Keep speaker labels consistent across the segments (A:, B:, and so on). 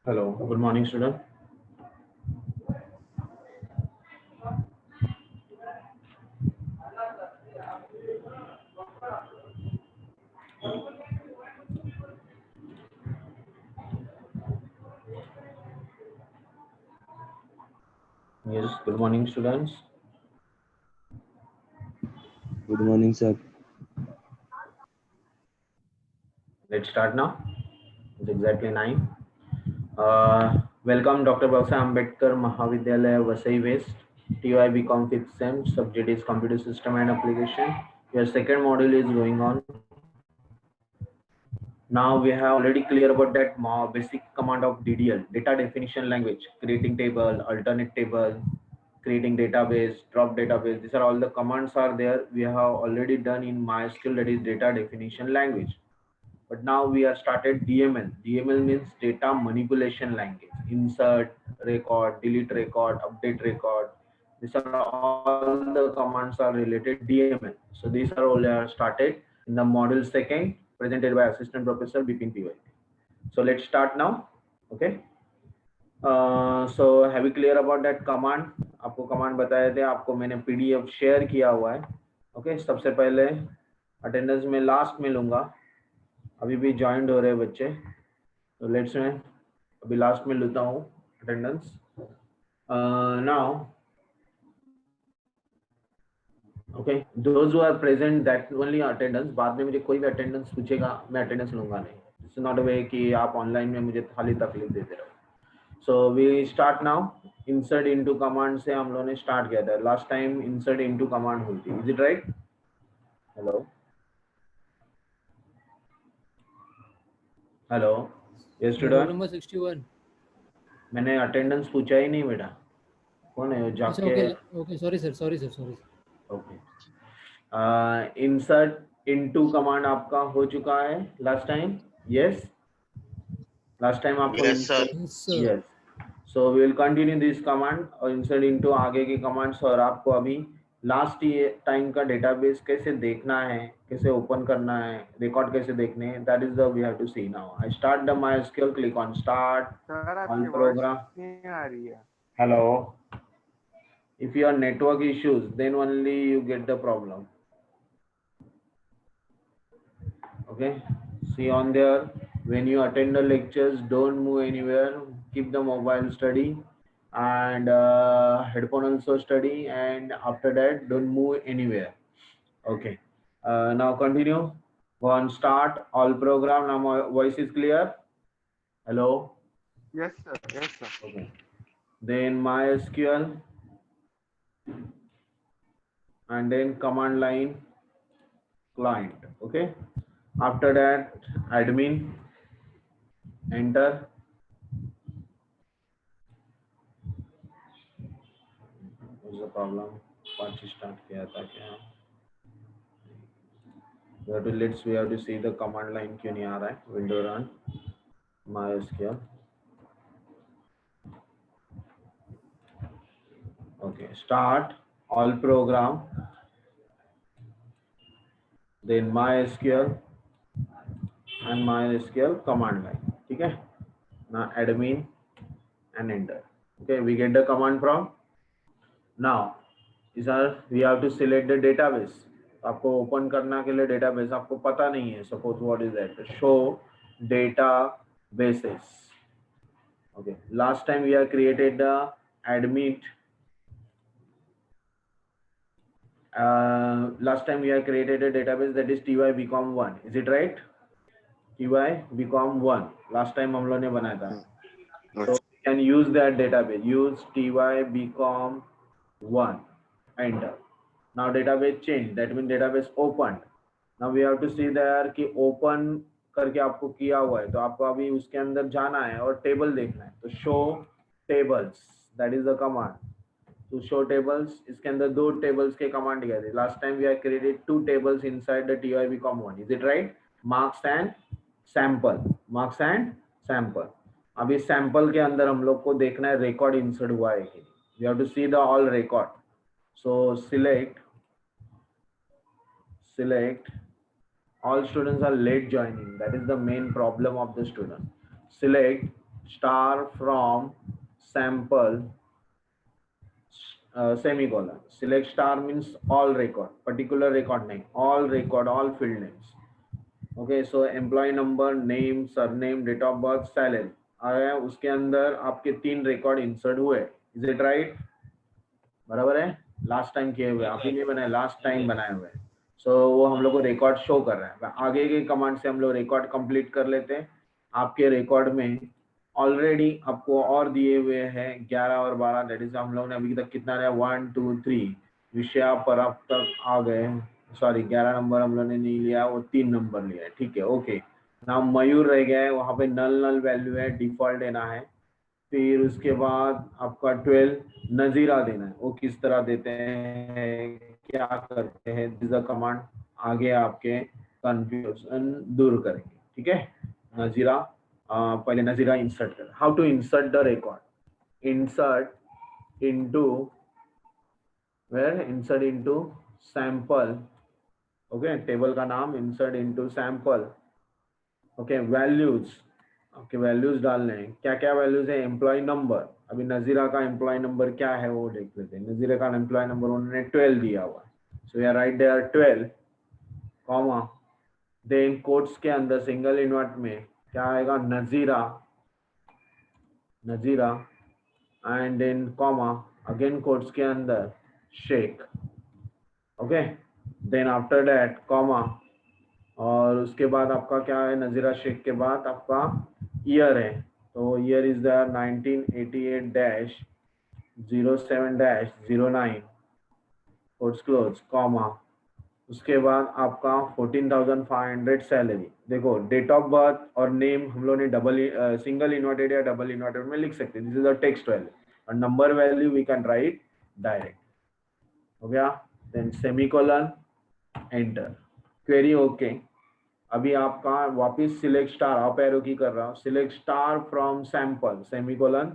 A: Hello, good morning, student. Yes, good morning, students.
B: Good morning, sir.
A: Let's start now. It's exactly 9. Welcome, Dr. Bausa Ambedkar Mahavidyalaya, Vasai West. TYB Com 5th Sem, subject is Computer System and Application. Your second module is going on. Now we have already clear about that basic command of DDL, data definition language, creating table, alternate table, creating database, drop database. These are all the commands are there. We have already done in MySQL, that is data definition language. But now we are started DML. DML means data manipulation language. Insert, record, delete record, update record. These are all the commands are related DML. So these are all started in the module second, presented by Assistant Professor Bipin PY. So let's start now. Okay. So have you clear about that command? आपको command बताए थे, आपको मैंने PDF share किया हुआ है. Okay, सबसे पहले अटेंडेंस में लास्ट में लूंगा. अभी भी ज्वाइंट हो रहे हैं बच्चे, तो लेट्स में अभी लास्ट में लेता हूँ attendance. Now okay, those who are present that only attendance. बाद में मुझे कोई भी अटेंडेंस पूछेगा, मैं अटेंडेंस लूंगा नहीं. इट्स नॉट अ वे कि आप ऑनलाइन में मुझे खाली तकलीफ देते रहो. So we start now. Insert into command से हम लोगों ने स्टार्ट किया था last time. Insert into command हुई थी. Is it right? Hello hello, ये
C: रोल
A: स्टूडेंट.
C: नंबर 61.
A: मैंने अटेंडेंस पूछा ही नहीं बेटा. कौन है वो
C: अच्छा,
A: जाके?
C: Okay, sorry sir.
A: Okay, insert into command आपका हो चुका है last time. Yes, last time आपको
D: Yes, sir.
C: Yes, sir.
A: Yes. So we will continue this command और इंसर्ट इनटू आगे की कमांड्स. और आपको अभी लास्ट टाइम का डेटाबेस कैसे देखना है, कैसे ओपन करना है, रिकॉर्ड कैसे देखने हैं, that is the we have to see now. I start the MySQL, click on start on program.
D: नहीं आ रही है.
A: Hello, if you are network issues, then only you get the problem. Okay, see on there, when you attend the lectures, don't move anywhere. Keep the mobile study, and headphone also study, and after that don't move anywhere. Okay, now continue. Go on start all program. Now my voice is clear. Hello.
D: Yes, sir. Yes, sir.
A: Okay, then MySQL, and then command line client. Okay, after that admin, enter. What's the problem? पांच start किया था क्या? We have to see the command line क्यों नहीं आ रहा है. Window run MySQL. Okay, start all program, then MySQL and MySQL command line. ठीक है? Now admin and enter. Okay, we get the command from. Now is our we have to select the database. आपको open करना के लिए database आपको पता नहीं है. Suppose what is that? Show databases. Okay, last time we have created the admit. Last time we have created a database that is TYBCom1. Is it right? TYBCom1 last time हम लोग ने बनाया था. So we can use that database. Use TYBCom1. Enter. Now database change. That means database opened. Now we have to see there कि open करके आपको किया हुआ है, तो आपको अभी उसके अंदर जाना है और टेबल देखना है. तो show tables, that is the command. To show tables, इसके अंदर दो tables के command दिए थे. Last time we have created two tables inside the TYBCom1. Is it right? Marks and sample. Marks and sample. अभी sample के अंदर हम लोग को देखना है record insert हुआ है कि. We have to see the all record. So select all students are late joining. That is the main problem of the student. Select star from sample semicolon. Select star means all record, particular record name, all record, all field names. Okay, so employee number, name, surname, date of birth, salary आया, उसके अंदर आपके 3 record insert हुए. Is it right? बराबर है. Last time किए हुए, अभी नहीं बनाए, लास्ट टाइम बनाए हुए. सो वो हम लोग को रिकॉर्ड शो कर रहा है. आगे के कमांड से हम लोग रिकॉर्ड कंप्लीट कर लेते हैं. आपके रिकॉर्ड में ऑलरेडी आपको और दिए हुए हैं 11 और 12. दैट इज हम लोग ने अभी तक कितना लिया, 1 2 3 विषय पर अब तक आ गए. सॉरी 11 नंबर हम लोग ने नहीं लिया, वो 3 नंबर लिया है. ठीक है, ओके. नाम मयूर रह गया है, वहां पे नल नल वैल्यू है, डिफॉल्ट देना है. फिर उसके बाद आपका 12 नजीरा देना है. वो किस तरह देते हैं, क्या करते हैं, दिस अ कमांड आगे आपके कंफ्यूजन दूर करेंगे. ठीक है. नजीरा, पहले नजीरा इंसर्ट कर. How to insert the record. Insert into where, insert into sample. Okay, table का नाम insert into sample. Okay, values, आपके वैल्यूज डालने हैं. क्या क्या वैल्यूज है, एम्प्लॉय नंबर. अभी नजीरा का एम्प्लॉय नंबर क्या है वो देख लेते हैं. नजीरा का एम्प्लॉय नंबर उन्होंने 12 दिया हुआ. So we are write there 12 comma, then quotes के अंदर सिंगल इन्वर्ट में क्या आएगा, Nazira, Nazira, and then comma, again quotes के अंदर Sheikh. Okay, then after that comma, और उसके बाद आपका क्या है, नजीरा शेख के बाद आपका ईयर है. तो year is the 1988-07-09 quotes close comma. उसके बाद आपका 14,500 सैलरी. देखो डेट ऑफ बर्थ और नेम हम लोग ने सिंगल इन्वर्टेड या डबल इन्वर्टेड में लिख सकते हैं. This is the text value, और number value we can write direct. हो गया. Then semicolon, enter, query okay. अभी आपका वापिस सिलेक्ट स्टार, अप एरो की कर रहा हूँ, select star from sample semicolon,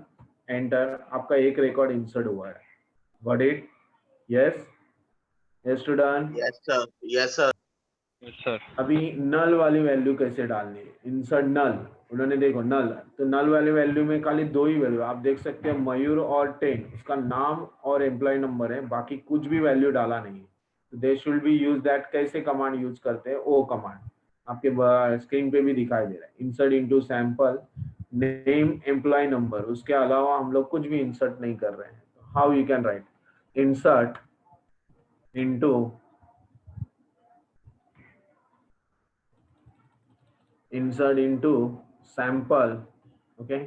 A: enter. आपका एक रिकॉर्ड इंसर्ट हुआ है. Got it? Yes, yes student.
C: Yes sir, yes sir, yes sir.
A: अभी नल वाली वैल्यू कैसे डालनी है, इंसर्ट नल. उन्होंने देखो नल, तो नल वाली वैल्यू में खाली 2 ही वैल्यू आप देख सकते हैं, मयूर और 10, उसका नाम और एम्प्लॉय नंबर है, बाकी कुछ भी वैल्यू डाला नहीं है. तो they should be use that. कैसे कमांड यूज करते हैं, ओ कमांड आपके स्क्रीन पे भी दिखाई दे रहा है. Insert into sample, name, employ number, उसके अलावा हम लोग कुछ भी इंसर्ट नहीं कर रहे हैं. How you can right, insert into, insert into sample. Okay,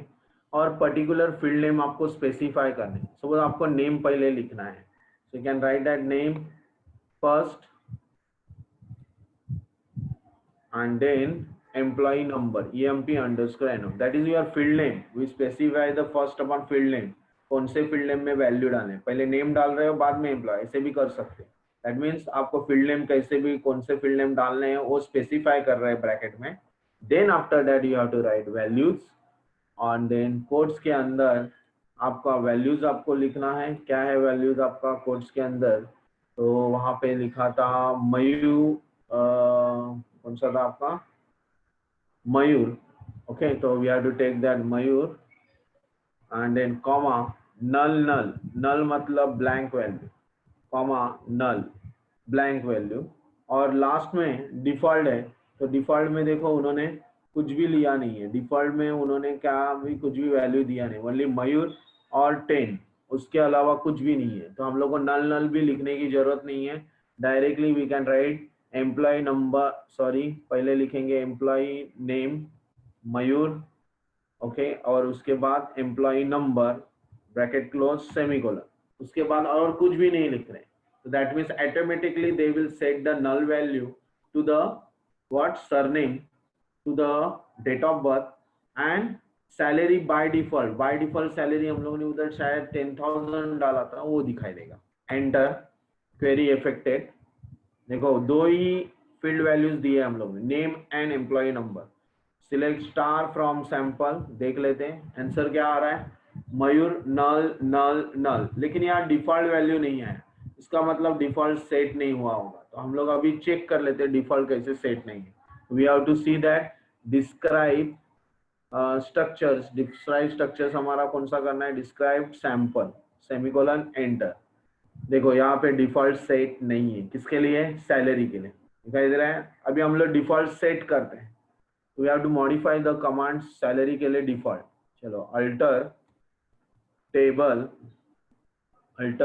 A: और पर्टिकुलर फील्ड नेम आपको स्पेसिफाई करने. सपोज आपको नेम पहले लिखना है, so you can write that name first and then employee number emp_no, that is your field name. We specify the first upon field name. कौन से field name में value डालें, पहले नेम डाल रहे हो बाद में एम्प्लॉय, ऐसे भी कर सकते हैं. दैट मीन्स आपको फील्ड नेम कैसे भी कौन से फील्ड नेम डालने हैं वो स्पेसिफाई कर रहे हैं ब्रैकेट में. Then after that you have to write values, और देन कोट्स के अंदर आपका वैल्यूज आपको लिखना है. क्या है वैल्यूज आपका कोट्स के अंदर, तो वहां पे लिखा था मयूर, कौन सा था आपका, मयूर. ओके, तो we have to take that Mayur, and then comma, null null, null मतलब blank value, comma null blank value, और लास्ट में डिफॉल्ट है. तो डिफॉल्ट में देखो उन्होंने कुछ भी लिया नहीं है. डिफॉल्ट में उन्होंने क्या भी कुछ भी वैल्यू दिया नहीं, ओनली मयूर और 10, उसके अलावा कुछ भी नहीं है. तो हम लोग को नल नल भी लिखने की जरूरत नहीं है. Directly we can write employ number, sorry पहले लिखेंगे एम्प्लॉय नेम मयूर. ओके, और उसके बाद employ number bracket close semicolon, उसके बाद और कुछ भी नहीं लिख रहे. so that means automatically they will set the null value to the what, surname, to the date of birth and salary. by default salary हम लोगों ने उधर शायद 10,000 डाला था, वो दिखाई देगा. Enter, query affected. देखो 2 ही फील्ड वैल्यूज दिए हम लोग ने, name and employ number. Select star from sample, देख लेते हैं आंसर क्या आ रहा है, मयूर नल नल नल. लेकिन यहाँ डिफॉल्ट वैल्यू नहीं है, इसका मतलब डिफॉल्ट सेट नहीं हुआ होगा. तो हम लोग अभी चेक कर लेते हैं डिफॉल्ट कैसे सेट नहीं है. We have to see that describe structures, describe structures हमारा कौन सा करना है, डिस्क्राइब सैंपल सेमीकोलन एंटर। देखो यहाँ पे डिफॉल्ट सेट नहीं है, किसके लिए, सैलरी के लिए, दिखाई दे रहा है। अभी हम लोग डिफॉल्ट सेट करते हैं, तो we have to modify the command salary के लिए डिफॉल्ट। चलो अल्टर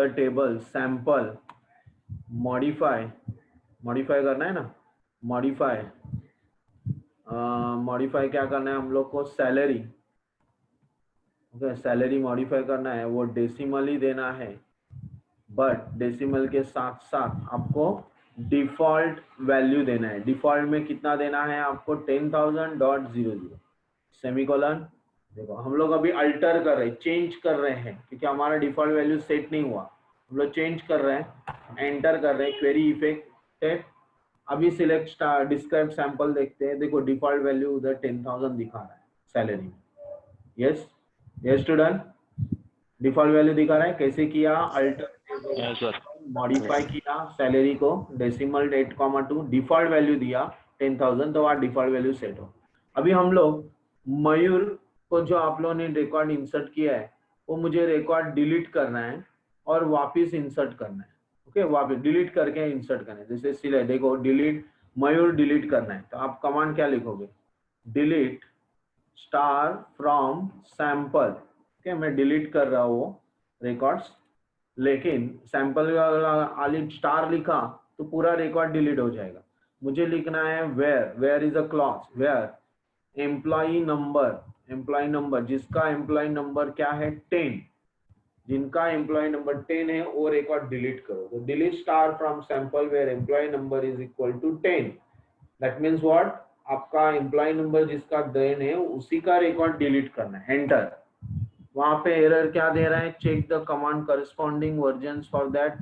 A: टेबल सैंपल मॉडिफाई करना है ना, मॉडिफाई क्या करना है हम लोग को, सैलरी। ओके सैलरी मॉडिफाई करना है, वो डेसिमल ही देना है, बट डेसिमल के साथ साथ आपको डिफॉल्ट वैल्यू देना है। डिफॉल्ट में कितना देना है आपको, 10,000.00 सेमीकोलन। देखो हम लोग अभी अल्टर कर रहे हैं, चेंज कर रहे हैं, क्योंकि हमारा डिफॉल्ट वैल्यू सेट नहीं हुआ, हम लोग चेंज कर रहे हैं, एंटर कर रहे हैं, क्वेरी इफेक्ट। अभी सिलेक्ट डिस्क्राइब सैंपल देखते हैं। देखो डिफॉल्ट वैल्यू उधर 10,000 दिखा रहा है सैलरी में। यस स्टूडेंट, डिफॉल्ट वैल्यू दिखा रहा है। कैसे किया, अल्टर मॉडिफाई किया सैलरी को, डेसिमल 8,2 डिफॉल्ट वैल्यू दिया 10,000, तो वहाँ डिफॉल्ट वैल्यू सेट हो। अभी हम लोग मयूर को जो आप लोगों ने रिकॉर्ड इंसर्ट किया है, वो मुझे रिकॉर्ड डिलीट करना है और वापस इंसर्ट करना है। ओके वापस डिलीट करके इंसर्ट करना है। जैसे सिले देखो डिलीट मयूर डिलीट करना है, तो आप कमांड क्या लिखोगे, delete star from sample. Okay मैं डिलीट कर रहा हूँ रिकॉर्ड्स, लेकिन सैंपल वाली स्टार लिखा तो पूरा रिकॉर्ड डिलीट हो जाएगा। मुझे लिखना है where is a clause, where employee number जिसका एम्प्लॉय नंबर क्या है 10, जिनका एम्प्लॉय नंबर 10 है वो रिकॉर्ड डिलीट करो। तो delete star from sample where employ number is equal to 10। That means what, आपका एम्प्लॉय नंबर जिसका 10 है उसी का रिकॉर्ड डिलीट करना है, एंटर। वहां पे एरर क्या दे रहा है, check the command corresponding versions for that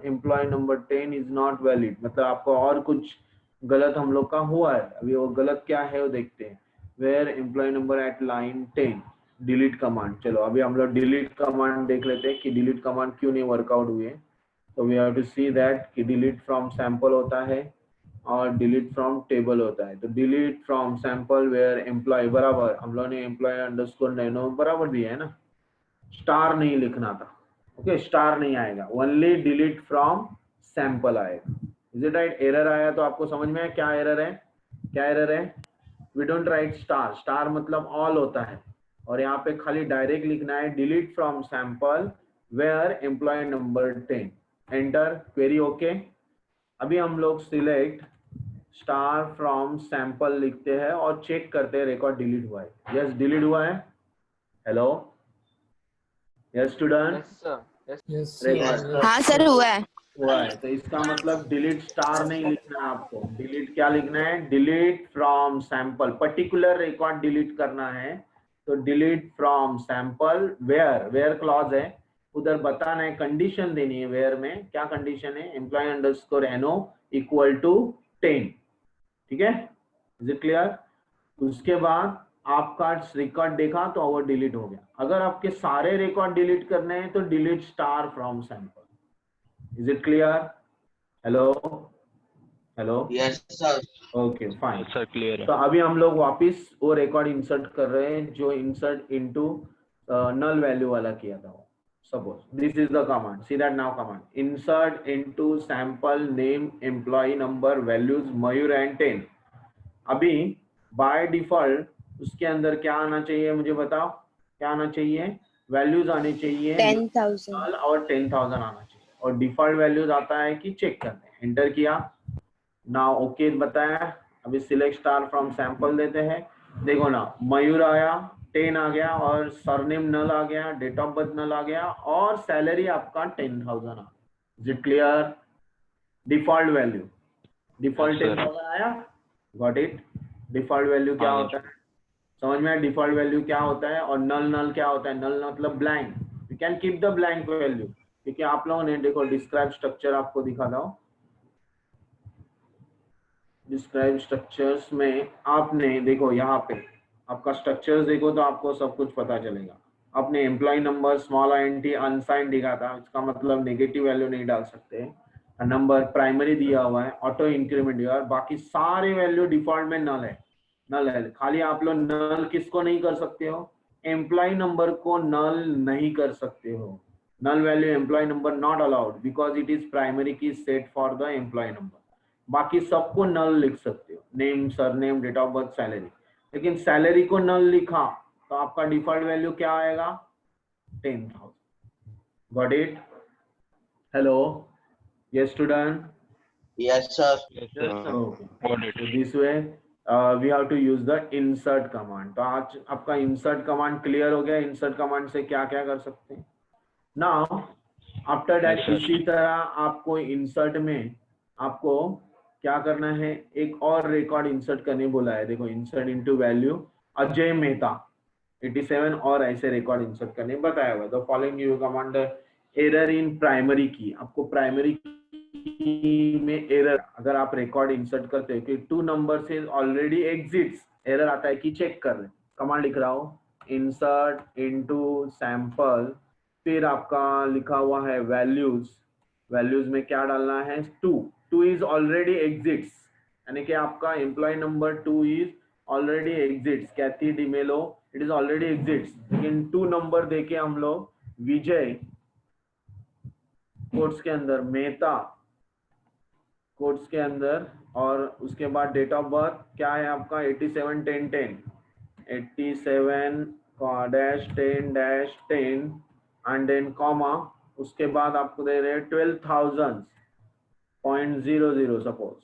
A: employ number 10 is not valid. मतलब आपको और कुछ गलत हम लोग का हुआ है। अभी वो गलत क्या है वो देखते हैं। Where employ number at line 10 delete command. चलो अभी हम लोग डिलीट कमांड देख लेते हैं कि डिलीट कमांड क्यों नहीं वर्कआउट हुई है। तो we have to see that कि डिलीट फ्रॉम सैंपल होता है और डिलीट फ्रॉम टेबल होता है। तो delete from sample where employ बराबर, हम लोग ने एम्प्लॉय अंडरस्कोर नैनो बराबर दिया है ना, स्टार नहीं लिखना था। ओके स्टार नहीं आएगा, ओनली डिलीट फ्रॉम सैंपल आएगा। इज इट राइट, एरर आया तो आपको समझ में आया क्या एरर है, क्या एरर है। We don't write star, star मतलब ऑल होता है, और यहाँ पे खाली डायरेक्ट लिखना है delete from sample where employ number 10, enter, query okay. अभी हम लोग सिलेक्ट स्टार फ्रॉम सैंपल लिखते हैं और चेक करते हैं रिकॉर्ड डिलीट हुआ है। यस डिलीट हुआ है, hello yes student,
D: Yes, sir. Yes.
A: Record
E: हाँ सर हुआ है।
A: हुआ है। तो इसका मतलब डिलीट स्टार नहीं लिखना है आपको, डिलीट क्या लिखना है, delete from sample, particular record delete करना है। तो delete from sample where clause है, उधर बताना है, कंडीशन देनी है। वेयर में क्या कंडीशन है, employ underscore N O equal to 10, ठीक है, इज इट क्लियर। उसके बाद आपका रिकॉर्ड देखा तो वो डिलीट हो गया। अगर आपके सारे रिकॉर्ड डिलीट करने हैं तो delete star from sample. Is it clear, hello
C: Yes, sir.
A: Okay fine.
C: Sir, clear.
A: तो अभी हम लोग वापस वो रिकॉर्ड इंसर्ट कर रहे हैं जो इंसर्ट इनटू नल वैल्यू वाला किया था। Suppose this is the command, see that now command, insert into sample name employ number values Mayur and 10। अभी बाय डिफॉल्ट उसके अंदर क्या आना चाहिए, मुझे बताओ क्या आना चाहिए, वैल्यूज आनी चाहिए
E: 10,000
A: और 10,000 आना चाहिए, और डिफॉल्ट वैल्यूज आता है कि चेक करते हैं, एंटर किया, नाउ ओके बताया। अभी सिलेक्ट स्टार फ्रॉम सैंपल देते हैं, देखो ना मयूर आया 10 आ गया, और सरनेम नल आ गया, डेट ऑफ बर्थ नल आ गया, और सैलरी आपका 10,000 आ। Is it clear, default value default 10,000 आया, गॉट इट। डिफॉल्ट वैल्यू क्या होता है, समझ में आया डिफॉल्ट वैल्यू क्या होता है, और नल क्या होता है, नल मतलब blank. You can keep the blank value, क्योंकि आप लोगों ने देखो डिस्क्राइब स्ट्रक्चर आपको दिखा दो, डिस्क्राइब स्ट्रक्चर्स में आपने देखो यहाँ पे आपका स्ट्रक्चर्स देखो तो आपको सब कुछ पता चलेगा। आपने employ number small INT unsigned दिखा था, इसका मतलब नेगेटिव वैल्यू नहीं डाल सकते। नंबर प्राइमरी दिया हुआ है, ऑटो इंक्रीमेंट दिया, और बाकी सारे वैल्यू डिफॉल्ट में नल है। नल है, खाली आप लोग नल किसको नहीं कर सकते हो, एम्प्लॉय नंबर को नल नहीं कर सकते हो। Null value employ number not allowed because it is primary key set for the employ number. बाकी सबको नल लिख सकते हो, name, surname, date of birth, salary. लेकिन सैलरी को नल लिखा तो आपका डिफॉल्ट वैल्यू क्या आएगा, 10,000। Got it? Hello, yes student?
C: Yes, sir.
E: Yes,
D: Yes,
E: sir.
D: sir.
A: Okay.
E: Got it.
A: So this way we have to use the insert command. तो आज आपका insert command clear हो गया। insert command से क्या क्या कर सकते हैं। Now after that
E: Yes, sir.
A: इसी तरह आपको insert में आपको क्या करना है, एक और रिकॉर्ड इंसर्ट करने बोला है। देखो, insert into value Ajay Mehta 87 और ऐसे रिकॉर्ड इंसर्ट करने बताया हुआ। तो following you command error in primary की, आपको प्राइमरी में एरर, अगर आप रिकॉर्ड इंसर्ट करते हो कि 2 नंबर से ऑलरेडी एग्जिट्स, एरर आता है कि चेक कर ले, कमांड लिख रहा हो इंसर्ट इनटू सैंपल, फिर आपका लिखा हुआ है वैल्यूज, वैल्यूज में क्या डालना है, 2 इज ऑलरेडी एग्जिट्स, यानी कि आपका employ number 2 is already exists, Kathy D'Mello it is already exists, लेकिन 2 नंबर देके हम लोग विजय कोट्स के अंदर, मेहता कोट्स के अंदर, और उसके बाद डेट ऑफ बर्थ क्या है आपका 87 10 10 87 dash 10 dash 10 and then comma, उसके बाद आपको दे रहे हैं 12,000.00 सपोज,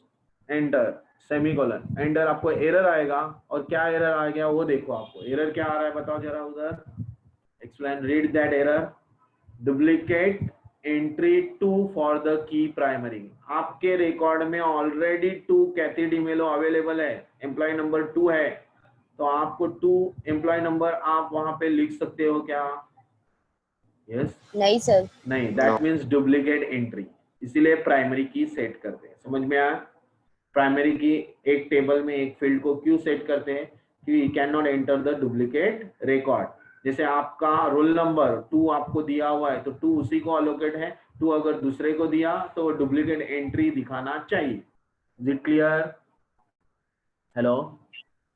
A: एंटर, सेमीकोलन, एंटर। आपको एरर आएगा, और क्या एरर आ गया वो देखो, आपको एरर क्या आ रहा है बताओ जरा, उधर explain, read that error, duplicate entry 2 for the key primary. आपके रिकॉर्ड में ऑलरेडी 2 कैथी डिमेलो अवेलेबल है, एम्प्लॉय नंबर 2 है, तो आपको 2 एम्प्लॉय नंबर आप वहां पे लिख सकते हो क्या? यस?
F: नहीं सर।
A: नहीं, दैट मीन्स डुप्लीकेट एंट्री, इसीलिए प्राइमरी की सेट करते हैं। समझ में आया? प्राइमरी की एक टेबल में एक फील्ड को क्यों सेट करते हैं कि you can not enter the duplicate record. जैसे आपका रोल नंबर 2 आपको दिया हुआ है तो 2 उसी को अलोकेट है, 2 अगर दूसरे को दिया तो वो डुप्लीकेट एंट्री दिखाना चाहिए। Is it clear? Hello?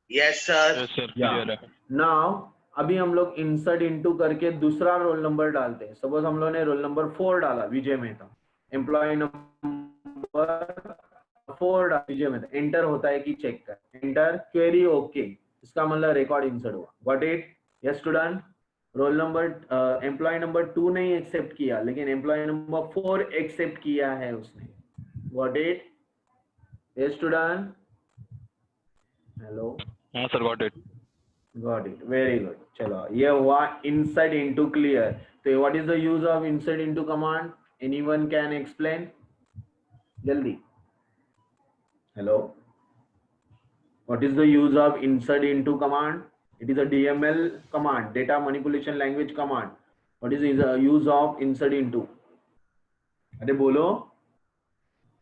C: Yes, sir.
E: Yes, sir.
A: या
E: Clear है.
A: नाउ अभी हम लोग इंसर्ट इनटू करके दूसरा रोल नंबर डालते हैं। सपोज हम लोग ने रोल नंबर 4 डाला, विजय मेहता, एम्प्लॉय नंबर 4 डाला, विजय मेहता, एंटर होता है कि चेक कर, एंटर, क्वेरी ओके, इसका मतलब रिकॉर्ड इंसर्ट हुआ। Got it? Yes student? Roll number employ number 2 नहीं एक्सेप्ट किया, लेकिन एम्प्लॉय नंबर 4 एक्सेप्ट किया है उसने। Got it? Yes student? Hello?
E: हाँ sir, got it.
A: Got it, very good. चलो, ये हुआ इंसर्ट इनटू क्लियर। तो what is the use of insert into command? Anyone can explain जल्दी? Hello? What is the use of insert into command? It is a DML command, data manipulation language command. What is the use of insert into? अरे बोलो,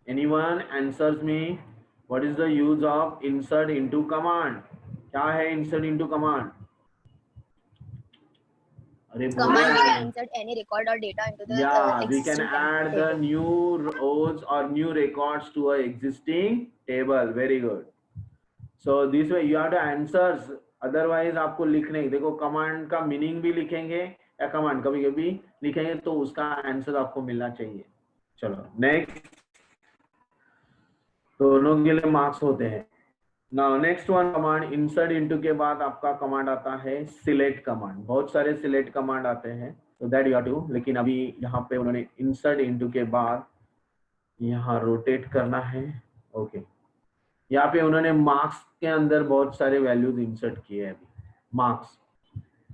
A: anyone answers me, what is the use of insert into command? क्या है insert into command? अरे
F: Command can insert any record or data into the
A: yeah, we can
F: existing
A: add the
F: table.
A: new rows or new records to a existing table. Very good. So this way you have to answers, otherwise आपको लिखने, देखो command का meaning भी लिखेंगे या command कभी कभी लिखेंगे तो उसका आंसर आपको मिलना चाहिए। चलो नेक्स्ट, दोनों के लिए मार्क्स होते हैं। Now next one command, insert into के बाद आपका कमांड आता है सिलेक्ट कमांड। बहुत सारे सिलेक्ट कमांड आते हैं, तो दैट यू हैव टू, लेकिन अभी यहाँ पे उन्होंने इंसर्ट इनटू के बाद यहाँ रोटेट करना है। ओके, यहाँ पे उन्होंने मार्क्स के अंदर बहुत सारे वैल्यूज इंसर्ट किए हैं। अभी मार्क्स,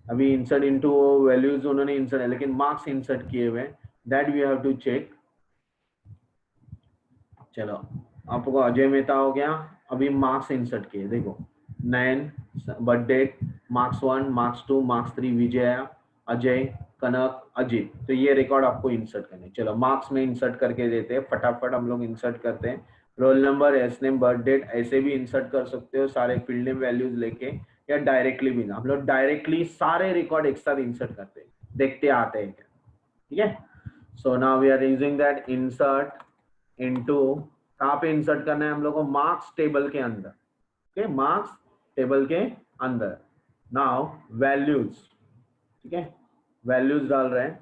A: अभी इंसर्ट इनटू वैल्यूज उन्होंने इंसर्ट है, लेकिन मार्क्स इंसर्ट किए हुए, that we have to check. चलो, आपको अजय मेहता हो गया, अभी मार्क्स इंसर्ट किए, देखो 9 birth date, marks 1, marks 2, marks 3, Vijay, Ajay, Kanak, Ajit. तो ये रिकॉर्ड आपको इंसर्ट करने। चलो मार्क्स में इंसर्ट करके देते हैं, फटाफट हम लोग इंसर्ट करते हैं। Roll number, S name, birth date ऐसे भी इंसर्ट कर सकते हो, सारे फील्ड नेम वैल्यूज लेके, या डायरेक्टली भी ना। हम लोग डायरेक्टली सारे रिकॉर्ड एक साथ इंसर्ट करते हैं, देखते आते हैं, ठीक है। So now we are using that insert into, कहाँ पे इंसर्ट करना है हम लोग को? मार्क्स टेबल के अंदर। ओके, मार्क्स टेबल के अंदर। नाउ वैल्यूज, ठीक है, वैल्यूज डाल रहे हैं,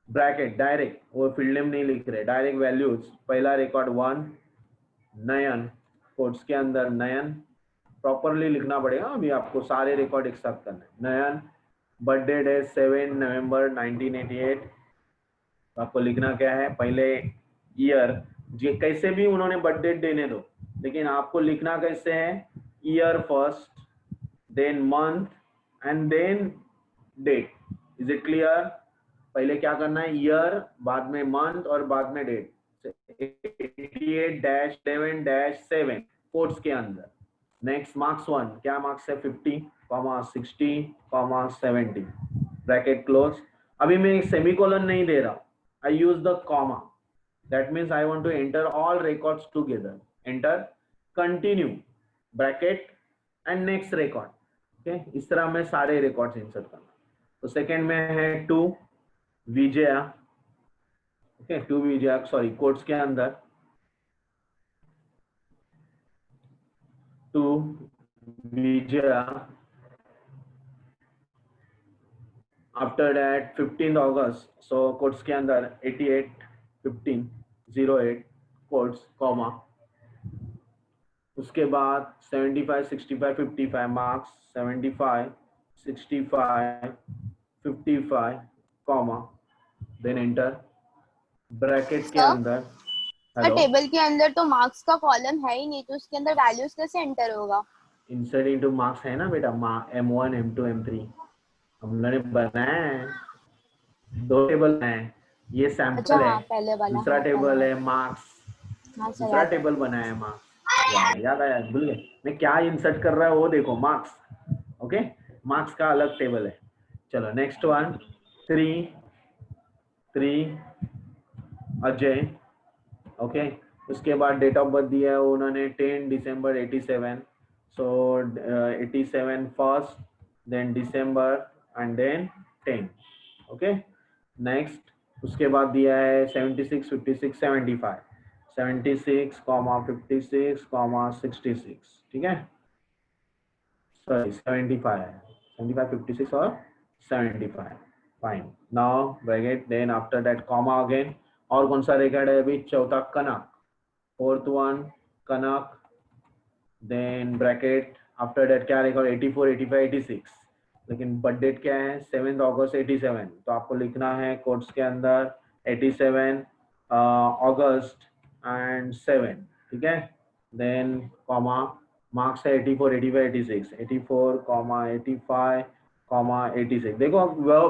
A: ब्रैकेट डायरेक्ट, वो फील्ड नेम नहीं लिख रहे, डायरेक्ट वैल्यूज। पहला रिकॉर्ड 1 नयन, कोट्स के अंदर नयन, प्रॉपरली लिखना पड़ेगा, अभी आपको सारे रिकॉर्ड एक साथ करना है। नयन, बर्थडे डे 7 नवंबर 1988। आपको लिखना क्या है, पहले ईयर, कैसे भी उन्होंने बर्थडे देने दो, लेकिन आपको लिखना कैसे है, year first, then month and then date. Is it clear? पहले क्या करना है, ईयर, बाद में मंथ और बाद में डेट। 88-11-7 कोट्स के अंदर। नेक्स्ट मार्क्स 1, क्या मार्क्स है, 50, 60, 70, ब्रैकेट क्लोज। अभी मैं सेमीकोलन नहीं दे रहा, I use the comma, that means I want to enter all records together. Enter, continue, bracket and next record. Okay, इस तरह मैं सारे रिकॉर्ड्स इंसर्ट करना। तो सेकंड में है 2 Vijaya, okay, 2 Vijaya, sorry, quotes के अंदर 2 Vijaya. After that 15 August, so quotes के अंदर 88-15-08 कोट्स, कॉमा। उसके बाद 75, 65, 55 marks, 75, 65, 55, comma, then enter, bracket के
F: सर,
A: अंदर।
F: सर
A: हेलो,
F: टेबल के अंदर तो मार्क्स का कॉलम है ही नहीं, तो उसके अंदर वैल्यूज कैसे एंटर होगा?
A: इंसर्ट इनटू मार्क्स है ना बेटा, M1 M2 M3 हमने बनाया है, 2 टेबल हैं, ये
F: अच्छा
A: सैंपल है,
F: हाँ, पहले वाला,
A: दूसरा
F: हाँ पहले
A: टेबल है
F: वाला,
A: मार्क्स,
F: हाँ सर
A: दूसरा
F: याद है।
A: टेबल बनाया है मार्क्स। याद आया, भूल गए मैं क्या इंसर्ट कर रहा है, वो देखो मार्क्स। ओके, मार्क्स का अलग टेबल है। चलो नेक्स्ट वन, 3 अजय, ओके। उसके बाद डेट ऑफ बर्थ दिया है उन्होंने 10 दिसंबर 87, so 87 first, then December and then 10, okay. Next, उसके बाद दिया है 76, 56, 75, 76, 56, 66, ठीक है, सॉरी 75 है, 75, 56 और 75, fine. Now bracket, then after that comma again. और कौन सा रिकॉर्ड है अभी, चौथा Kanak, 4th one Kanak, then bracket, after that क्या रिकॉर्ड, 84, 85, 86, लेकिन बर्थ डेट क्या है, 7 अगस्त 87, तो आपको लिखना है कोट्स के अंदर 87 अगस्त एंड 7, ठीक है, देन कॉमा, मार्क्स है 84, 85, 86, 84, 85, 86। देखो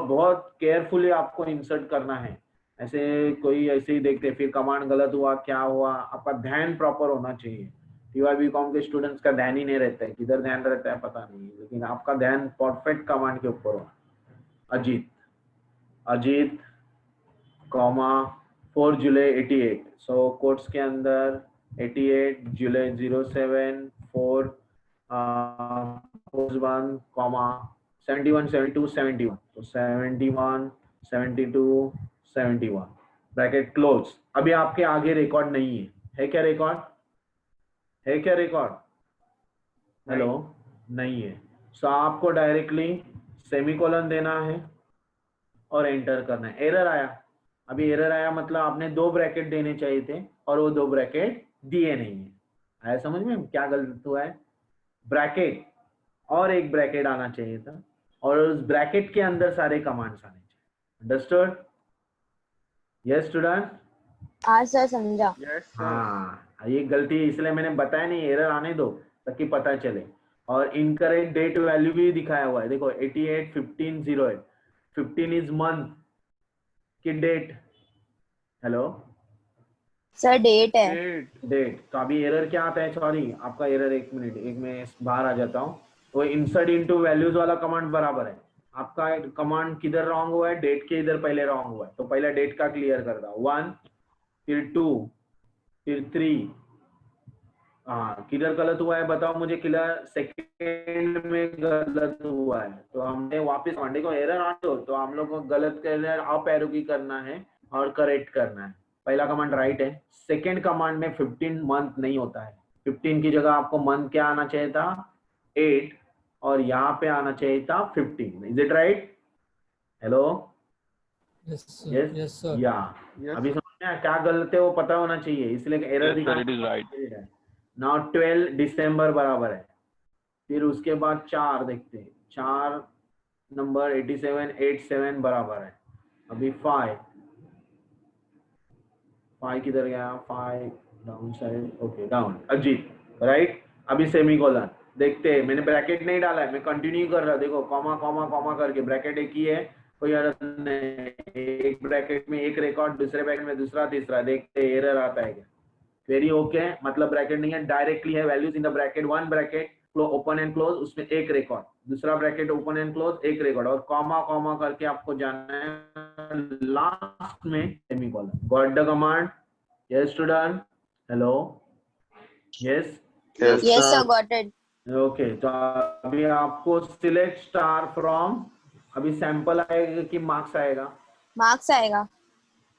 A: बहुत केयरफुली आपको इंसर्ट करना है, ऐसे कोई ऐसे ही देखते फिर कमांड गलत हुआ, क्या हुआ, आपका ध्यान प्रॉपर होना चाहिए। टीवाईबी कॉम के स्टूडेंट्स का ध्यान ही नहीं रहता है, किधर ध्यान रहता है पता नहीं, लेकिन आपका ध्यान परफेक्ट कमांड के ऊपर हो। अजीत, अजीत, कॉमा, 4 जुलाई 88, सो कोट्स के अंदर 88 जुलाई 07 4 1, कॉमा 71, 72, 71, तो 71, 72, 71, ब्रैकेट क्लोज। अभी आपके आगे रिकॉर्ड नहीं है क्या रिकॉर्ड, है क्या रिकॉर्ड, हेलो, नहीं है, सो आपको डायरेक्टली सेमीकोलन देना है और एंटर करना है। एरर आया, अभी एरर आया मतलब आपने 2 ब्रैकेट देने चाहिए थे और वो 2 ब्रैकेट दिए नहीं है। आया समझ में क्या गलत हुआ है, ब्रैकेट और एक ब्रैकेट आना चाहिए था, और उस ब्रैकेट के अंदर सारे कमांड्स आने चाहिए। अंडरस्टूड? Yes student?
F: हाँ सर, समझा।
D: Yes sir.
A: हाँ, ये गलती इसलिए मैंने बताया नहीं, एरर आने दो ताकि पता चले। और इनकरेक्ट डेट वैल्यू भी दिखाया हुआ है, देखो 88 15 08, 15 इज मंथ की डेट, हेलो,
F: सर डेट है।
A: डेट। तो अभी एरर क्या आता है, सॉरी आपका एरर, एक मिनट, एक मैं बाहर आ जाता हूँ। तो इंसर्ट इनटू वैल्यूज वाला कमांड बराबर है, आपका कमांड किधर रॉन्ग हुआ है, डेट के इधर पहले रॉन्ग हुआ है, तो पहले डेट का क्लियर कर दो, 1, फिर 2, फिर 3, हाँ किधर गलत हुआ है बताओ मुझे, किधर सेकंड में गलत हुआ है, तो हमने वापस मंडे को एरर आ तो हम लोग को गलत कर अप एरो की करना है और करेक्ट करना है। पहला कमांड राइट है, सेकंड कमांड में 15 मंथ नहीं होता है, 15 की जगह आपको मंथ क्या आना चाहिए था, 8 और यहाँ पे आना चाहिए था 15. Is it right? Hello?
E: Yes, sir.
A: Yes
E: Yes, sir.
A: या
D: Yes,
A: अभी
D: sir.
A: समझ में आया क्या गलत है वो पता होना चाहिए, इसलिए error
G: Yes, sir, it is right.
A: दिखा नाउ 12 दिसंबर बराबर है, फिर उसके बाद 4 देखते हैं, 4 नंबर 87 87 बराबर है, अभी 5 किधर गया, 5 down side, okay down, Ajit right. अभी सेमीकोलन देखते हैं, मैंने ब्रैकेट नहीं डाला है, मैं कंटिन्यू कर रहा, देखो कॉमा कॉमा कॉमा करके, ब्रैकेट एक ही है, कोई एरर नहीं, एक ब्रैकेट में एक रिकॉर्ड, दूसरे ब्रैकेट में दूसरा तीसरा, देखते एरर आता है क्या. वेरी ओके, मतलब ब्रैकेट नहीं है, डायरेक्टली है values in the bracket, one bracket open and close, उसमें एक रिकॉर्ड, दूसरा ब्रैकेट ओपन एंड क्लोज एक रिकॉर्ड, और कॉमा कॉमा करके आपको जाना है लास्ट में semicolon. Got the command? Yes student? Hello? Yes
C: Yes,
F: Yes,
C: sir.
F: sir, got it.
A: Okay. तो अभी आपको सिलेक्ट स्टार फ्रॉम, अभी सैंपल आएगा कि मार्क्स आएगा?
F: Marks आएगा.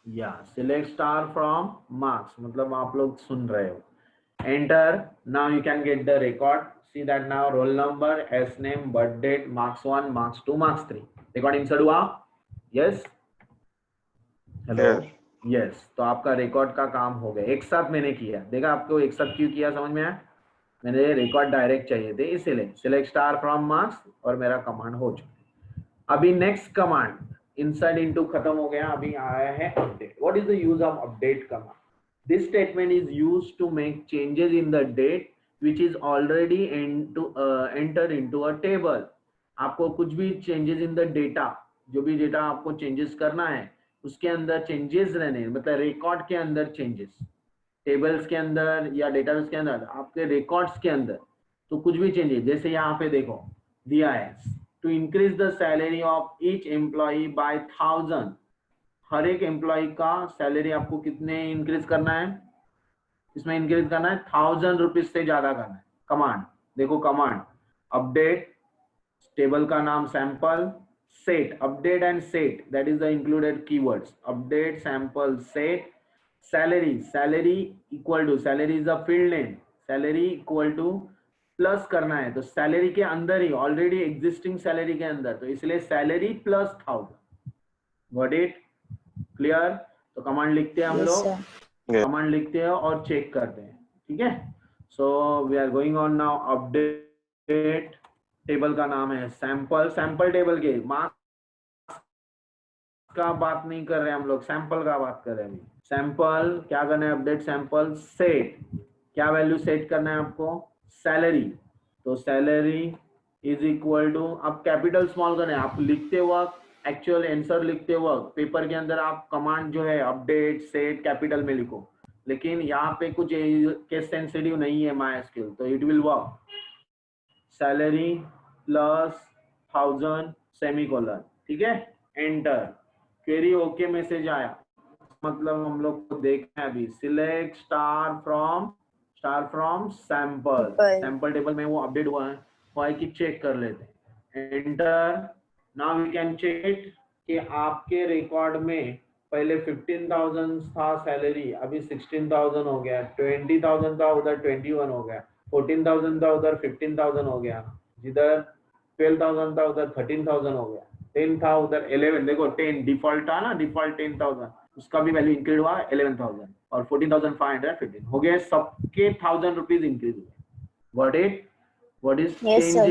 A: या सिलेक्ट स्टार फ्रॉम मार्क्स, मतलब आप लोग सुन रहे हो. Enter. Now you can get the record. See that now roll number, S name, birth date, marks 1, marks 2, marks 3. Record insert हुआ? यस? हेलो? यस. तो आपका रिकॉर्ड का काम हो गया, एक साथ मैंने किया, देखा आपको एक साथ क्यों किया, समझ में आया? मैंने रिकॉर्ड डायरेक्ट चाहिए थे, इसीलिए सिलेक्ट स्टार फ्रॉम मार्क्स, और मेरा कमांड हो चुका. अभी नेक्स्ट कमांड, इंसर्ट इनटू खत्म हो गया, अभी आया है update. What is the use of update command? This statement is used to make changes in the date which is already enter into a table. आपको कुछ भी चेंजेस इन द डेटा, जो भी डेटा आपको चेंजेस करना है उसके अंदर चेंजेस रहने, मतलब रिकॉर्ड के अंदर चेंजेस, टेबल्स के अंदर या डेटाबेस के अंदर, आपके रिकॉर्ड्स के अंदर, तो कुछ भी चेंजेस, जैसे यहाँ पे देखो दिया है, to increase the salary of each employ by 1000. हर एक एम्प्लॉय का सैलरी आपको कितने इंक्रीज करना है, इसमें इंक्रीज करना है 1000 रुपीज से ज्यादा करना है. कमांड देखो, कमांड अपडेट, टेबल का नाम sample, set, update and set, that is the included keywords, update, sample, set. Salary, salary equal to, salary is the field name, salary equal to plus करना है, तो सैलरी के अंदर ही, already existing salary के अंदर, तो इसलिए salary plus 1000. Got it? Clear? तो कमांड लिखते हैं हम
F: Yes,
A: लोग,
F: sir.
A: कमांड लिखते हैं और चेक करते हैं, ठीक है. So we are going on now. Update, table का नाम है सैंपल, सैंपल टेबल के मार्क्स का बात नहीं कर रहे हम लोग, सैंपल का बात कर रहे हैं. सैंपल क्या करना है, अपडेट सैंपल. सेट, क्या वैल्यू सेट करना है आपको, सैलरी, तो सैलरी इज इक्वल टू, अब कैपिटल स्मॉल करना है, आप लिखते वक्त, एक्चुअल आंसर लिखते वक्त पेपर के अंदर आप कमांड जो है अपडेट सेट कैपिटल में लिखो, लेकिन यहाँ पे कुछ केस सेंसिटिव नहीं है MySQL, तो it will work. Salary plus 1000 semicolon, ठीक है. एंटर. क्वेरी ओके मैसेज आया, मतलब हम लोग को देखना है अभी, select star from sample, sample table में वो अपडेट हुआ है कि चेक कर लेते हैं. Enter. Now we can check कि आपके रिकॉर्ड में पहले 15,000 था सैलरी, अभी 16,000 हो गया, 20,000 था उधर 21 हो गया, 14,000 था उधर 15,000 हो गया, जिधर 12,000 था उधर 13,000 हो गया, 10 था उधर 11, देखो 10 डिफॉल्ट था ना, डिफॉल्ट 10,000, उसका भी वैल्यू इंक्रीज हुआ 11,000, और 14,515 हो गया, सबके 1000 रुपीज इंक्रीज हुए. What it? What is
F: Yes, sir.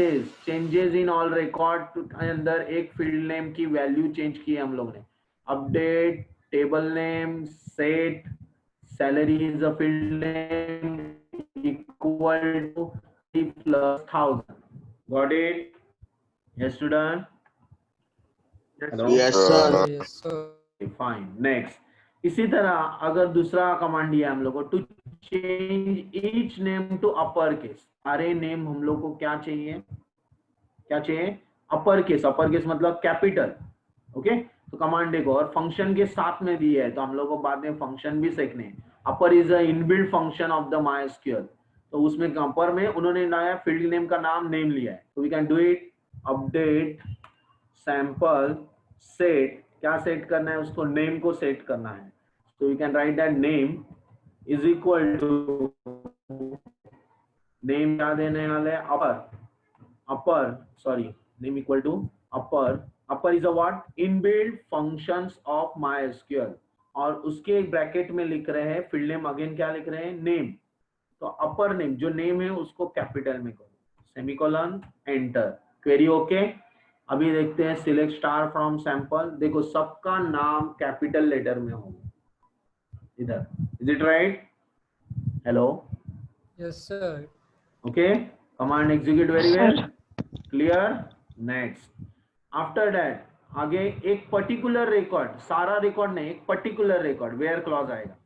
A: Changes in all record के अंदर एक फील्ड नेम की वैल्यू चेंज की है हम लोग ने. Update, table name, set, salary is a field name equal to plus 1000. Got it? Yes student? Hello?
C: Yes, sir.
E: Yes, sir.
A: Fine. Next. इसी तरह अगर दूसरा कमांड दिया हम लोग को, to change each name to upper case, सारे name हम लोग को क्या चाहिए, अपर केस. अपर केस मतलब कैपिटल, ओके. तो कमांड देखो, और फंक्शन के साथ में दिया है, तो हम लोग को बाद में फंक्शन भी सीखने हैं. Upper is a inbuilt function of the MySQL, तो उसमें अपर में उन्होंने नया फील्ड नेम का नाम नेम लिया है, तो we can do it. Update sample set, क्या सेट करना है उसको, नेम को सेट करना है, तो you can write that name is equal to, name क्या देने वाले, अपर, name equal to upper is a what inbuilt functions of MySQL, और उसके ब्रैकेट में लिख रहे हैं फील्ड नेम, अगेन क्या लिख रहे हैं नेम, तो अपर नेम जो नेम है उसको कैपिटल में करो, सेमीकोलन एंटर, क्वेरी ओके। अभी देखते हैं सिलेक्ट स्टार फ्रॉम सैंपल, देखो सबका नाम कैपिटल लेटर में होगा इधर, is it right? Hello,
E: Yes, sir.
A: okay, command execute very well, clear, next, after that आगे एक पर्टिकुलर रिकॉर्ड, सारा रिकॉर्ड नहीं, एक पर्टिकुलर रिकॉर्ड वेयर क्लॉज आएगा,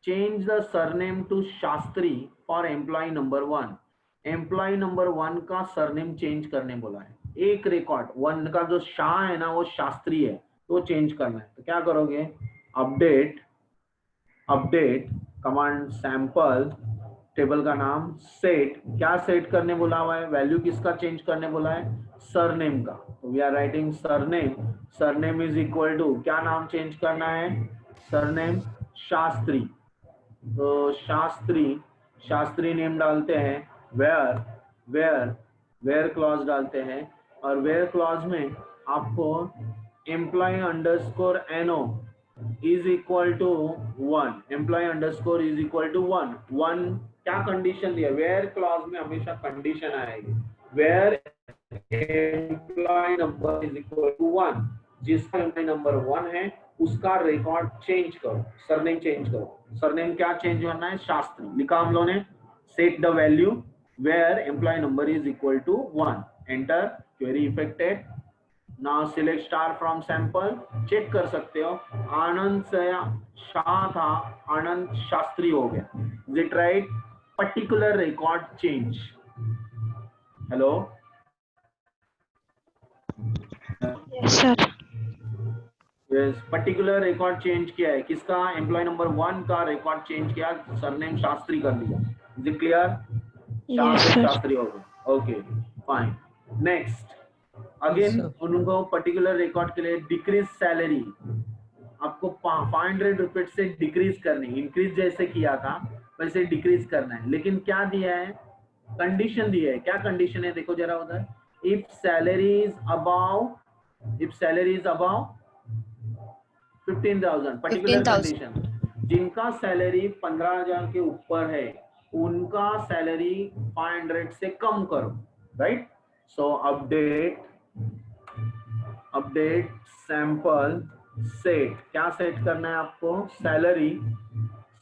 A: change the surname to Shastri for employee number 1, employee number 1 का surname change करने बोला है, एक रिकॉर्ड 1 का जो शाह है ना वो शास्त्री है तो चेंज करना है, तो क्या करोगे, अपडेट कमांड सैंपल टेबल का नाम सेट, क्या सेट करने बोला हुआ है, वैल्यू किसका चेंज करने बोला है, सरनेम का, तो we are writing surname is equal to क्या नाम चेंज करना है, सरनेम शास्त्री, तो शास्त्री नेम डालते हैं, वेयर क्लॉज डालते हैं, और वेयर क्लॉज में आपको employee underscore NO is equal to 1, employee underscore is equal to 1 क्या कंडीशन दिया, वेयर क्लॉज में हमेशा कंडीशन आएगी, where employ number is equal to 1, जिसका एम्प्लॉय नंबर 1 है उसका रिकॉर्ड चेंज करो, सरनेम चेंज करो, सरनेम क्या चेंज करना है, शास्त्री लिखा हम लोगों ने, set the value where employ number is equal to 1, enter, query affected, now select star from sample, check कर सकते हो आनंद से शाह था, आनंद शास्त्री हो गया, is it right, particular record change, hello,
G: Yes, sir.
A: Yes, particular record change किया है, किसका, एम्प्लॉय नंबर 1 का रिकॉर्ड चेंज किया, सरनेम शास्त्री कर दिया, is it clear,
G: Yes, sir.
A: Shastri हो गया, ओके फाइन, नेक्स्ट, अगेन उनको पर्टिकुलर रिकॉर्ड के लिए डिक्रीज सैलरी आपको 500 रुपए से डिक्रीज करनी, इंक्रीज जैसे किया था वैसे डिक्रीज करना है, लेकिन क्या दिया है, कंडीशन दिया है, क्या कंडीशन है देखो जरा उधर, if salary is above 15,000, particular condition, जिनका सैलरी 15,000 के ऊपर है उनका सैलरी 500 से कम करो, right, so update sample set, क्या सेट करना है आपको,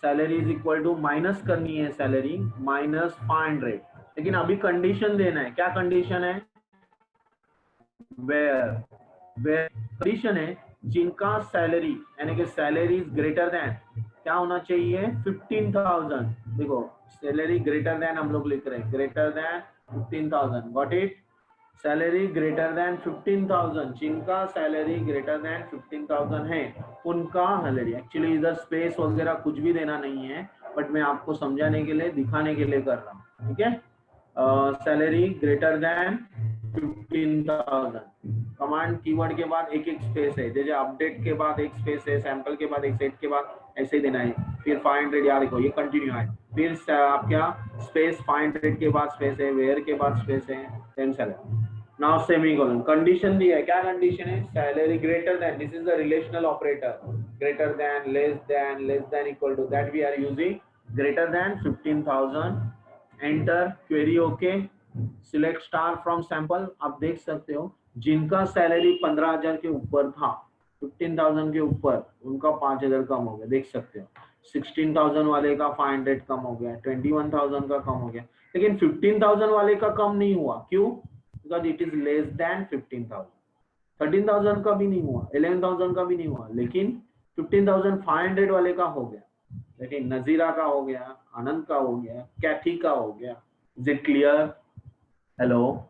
A: salary is equal to minus करनी है, सैलरी -500, लेकिन अभी कंडीशन देना है, क्या कंडीशन है, वेयर कंडीशन है जिनका सैलरी यानी कि सैलरी इज ग्रेटर देन क्या होना चाहिए, 15,000, देखो सैलरी ग्रेटर देन हम लोग लिख रहे हैं, greater than 15,000, got it, salary greater than 15,000, जिनका सैलरी ग्रेटर देन 15,000 है उनका सैलरी, एक्चुअली इधर स्पेस वगैरह कुछ भी देना नहीं है, बट मैं आपको समझाने के लिए दिखाने के लिए कर रहा हूँ, ठीक है, salary greater than 15,000, command keyword के बाद एक स्पेस है, जैसे अपडेट के बाद एक स्पेस है, सैंपल के बाद एक, सेट के बाद ऐसे ही देना है, फिर 500 याद रखो ये कंटिन्यू है, फिर आप क्या स्पेस 500 के बाद स्पेस है, वेयर के बाद स्पेस है, same salary, now semicolon, condition दी है, क्या कंडीशन है, salary greater than, this is the relational operator, greater than, less than equal to, that we are using, greater than 15,000, enter, query okay, select star from sample, आप देख सकते हो जिनका salary 15,000 के ऊपर था, 15,000 के ऊपर, उनका 5,000 कम हो गया, देख सकते हो, 16,000 वाले का 500 कम हो गया, 21,000 का कम हो गया, लेकिन 15,000 वाले का कम नहीं हुआ, क्यों, because it is less than 15,000, 13,000 का भी नहीं हुआ, 11,000 का भी नहीं हुआ, लेकिन 15,500 वाले का हो गया, लेकिन नजीरा का हो गया, आनंद का हो गया, कैथी का हो गया, is it clear, hello,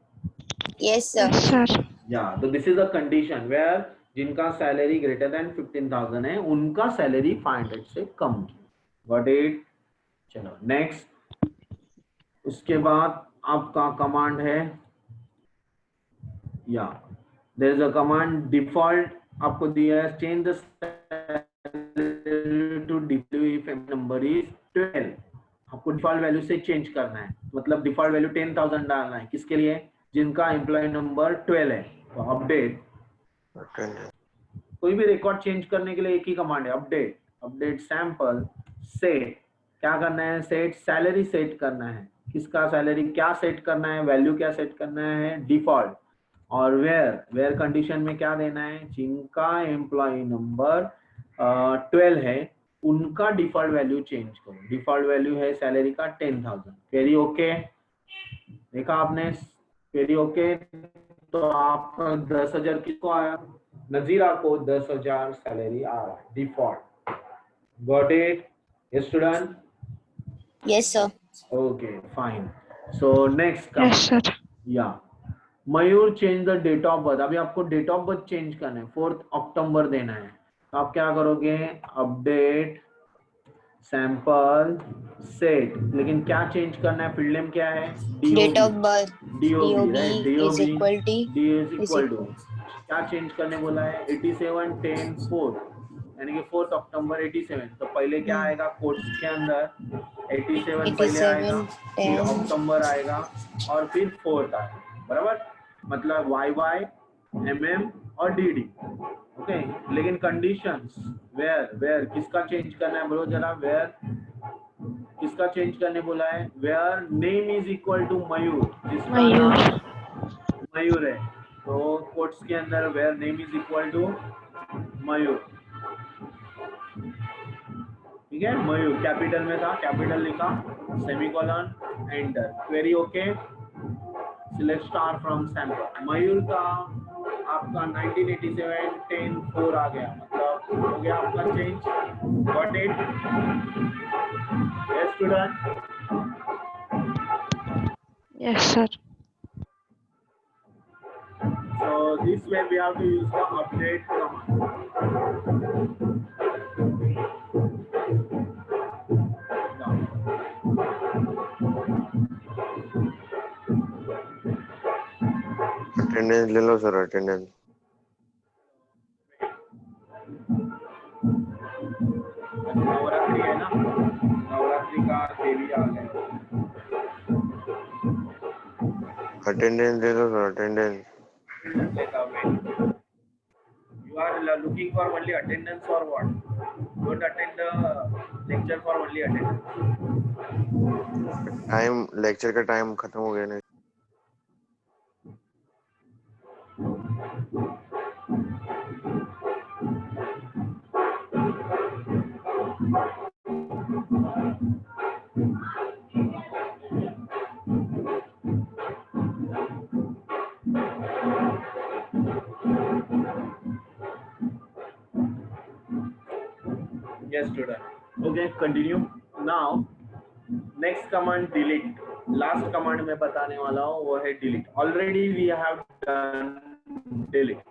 F: Yes, sir.
G: Yes, sir.
A: या, तो this is the condition where जिनका सैलरी ग्रेटर देन 15,000 है उनका सैलरी 500 से कम, गॉट इट, चलो नेक्स्ट, उसके बाद आपका कमांड है, या there is a command default आपको दिया है, change the to default if number is 12, आपको डिफॉल्ट वैल्यू से चेंज करना है, मतलब डिफॉल्ट वैल्यू 10,000 डालना है, किसके लिए, जिनका एम्प्लॉय नंबर 12 है, तो अपडेट, कोई भी रिकॉर्ड चेंज करने के लिए एक ही कमांड है, अपडेट, अपडेट सैंपल सेट, क्या करना है, सेट सैलरी सेट करना है, किसका सैलरी क्या सेट करना है, वैल्यू क्या सेट करना है, डिफॉल्ट, और वेयर कंडीशन में क्या देना है, जिनका एम्प्लॉय नंबर 12 है उनका डिफॉल्ट वैल्यू चेंज करो, डिफॉल्ट वैल्यू है सैलरी का 10,000, वेरी ओके, देखा आपने, वेरी ओके, तो आपका 10,000 किसको आया, नजीरा को 10,000 सैलरी आ रहा है default, got it, yes student,
F: yes sir.
A: Okay fine, so next
G: Yes, sir.
A: या Mayur change the date of birth, अभी आपको डेट ऑफ बर्थ चेंज करना है, 4 अक्टूबर देना है, तो आप क्या करोगे, अपडेट सैंपल सेट, लेकिन क्या चेंज करना है, फील्ड नेम क्या है,
F: date of birth
A: DOB right,
F: is equal to
A: D is equal to, क्या चेंज करने बोला है, 87 10 4, यानी कि 4 अक्टूबर 87, तो पहले क्या आएगा कोट्स के अंदर 87 पहले आएगा, फिर
F: 10
A: अक्टूबर आएगा और फिर 4 आएगा, बराबर, मतलब YY MM और DD, ओके, लेकिन कंडीशंस वेयर किसका चेंज करना है, बोलो जरा, वेयर किसका चेंज करने बोला है, where name is equal to Mayur, जिसका
G: मयूर।
A: नाम मयूर है, तो कोट्स के अंदर where name is equal to Mayur, ठीक है, मयूर कैपिटल में था, कैपिटल लिखा, semicolon, enter, query okay, select star from sample, Mayur का आपका 1987 10 4 आ गया, मतलब हो गया आपका change, got it, yes student,
G: Yes, sir.
A: so this way we have to use the update command.
H: Attendance ले लो सर, अटेंडेंस।
A: नवरात्रि है ना, नवरात्रि का देवी आ गए,
H: अटेंडेंस ले लो sir, attendance.
A: You are looking for only attendance or what? Don't attend the lecture for only attendance.
H: Time, lecture का time खत्म हो गया ना।
A: Yes, student. Okay, continue. Now, next command delete. Last command मैं बताने वाला हूँ वो है delete. Already we have done delete.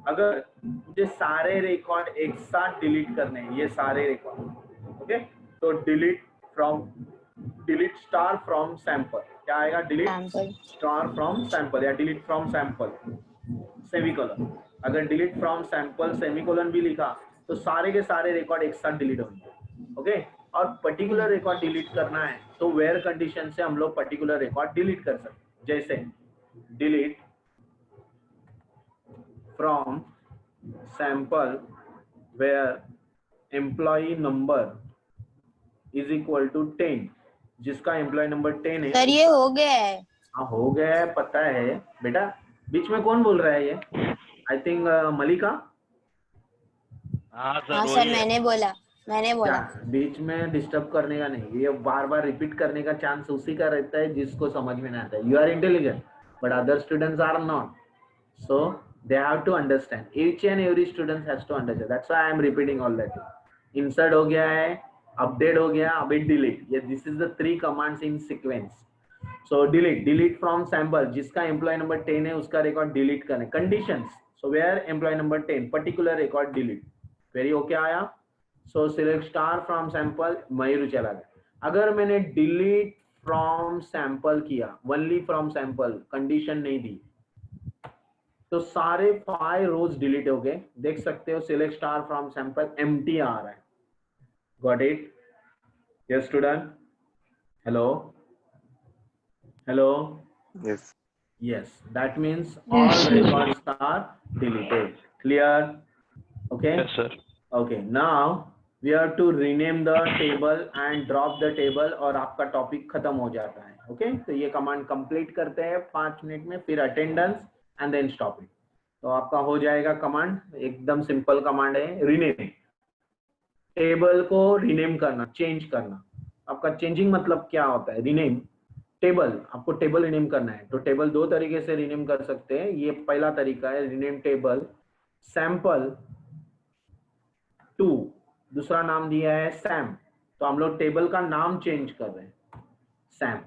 A: अगर मुझे सारे रिकॉर्ड एक साथ डिलीट करने हैं, ये सारे रिकॉर्ड, ओके, तो delete star from sample, क्या आएगा, delete star from sample या delete from sample सेमीकोलन, अगर delete from sample सेमीकोलन भी लिखा तो सारे के सारे रिकॉर्ड एक साथ डिलीट होंगे, ओके, और पर्टिकुलर रिकॉर्ड डिलीट करना है तो वेयर कंडीशन से हम लोग पर्टिकुलर रिकॉर्ड डिलीट कर सकते, जैसे delete from sample where employee number is equal to 10, जिसका एम्प्लॉय नंबर 10 है,
F: सर ये हो गया है,
A: हाँ हो गया है, पता है बेटा, बीच में कौन बोल रहा है ये, आई थिंक मलिका,
F: हाँ सर मैंने बोला
A: बीच में डिस्टर्ब करने का नहीं, ये बार बार रिपीट करने का चांस उसी का रहता है जिसको समझ में नहीं आता है, you are intelligent but other students are not, so they have to understand, each and every student has to understand, that's why I am repeating all that. Insert हो गया है, update हो गया, अभी delete, ये this is the 3 commands in sequence. So delete from sample, जिसका employee number 10 है उसका record delete करने, conditions, so where employee number 10 particular record delete, very okay आया, so select star from sample, मयूर चला गया, अगर मैंने delete from sample किया, only from sample, condition नहीं दी, तो सारे 5 रोज डिलीट हो गए, देख सकते हो, select star from sample empty आ रहा है, got it, yes student, hello hello,
H: yes
A: Yes, that means all
G: Yes, sir.
A: records are deleted. Clear? Okay.
I: Yes, sir.
A: Okay. Now we have to rename the table and drop the table और आपका topic खत्म हो जाता है. Okay. तो ये command complete करते हैं 5 मिनट में, फिर attendance and then stop it. तो आपका हो जाएगा कमांड, एकदम सिंपल कमांड है. रीनेम, टेबल को रीनेम करना, चेंज करना. आपका चेंजिंग मतलब क्या होता है? रीनेम टेबल, आपको टेबल रीनेम करना है. तो टेबल दो तरीके से रीनेम कर सकते हैं. ये पहला तरीका है रीनेम टेबल सैंपल 2, दूसरा नाम दिया है सैम. तो हम लोग टेबल का नाम चेंज कर रहे हैं, सैम.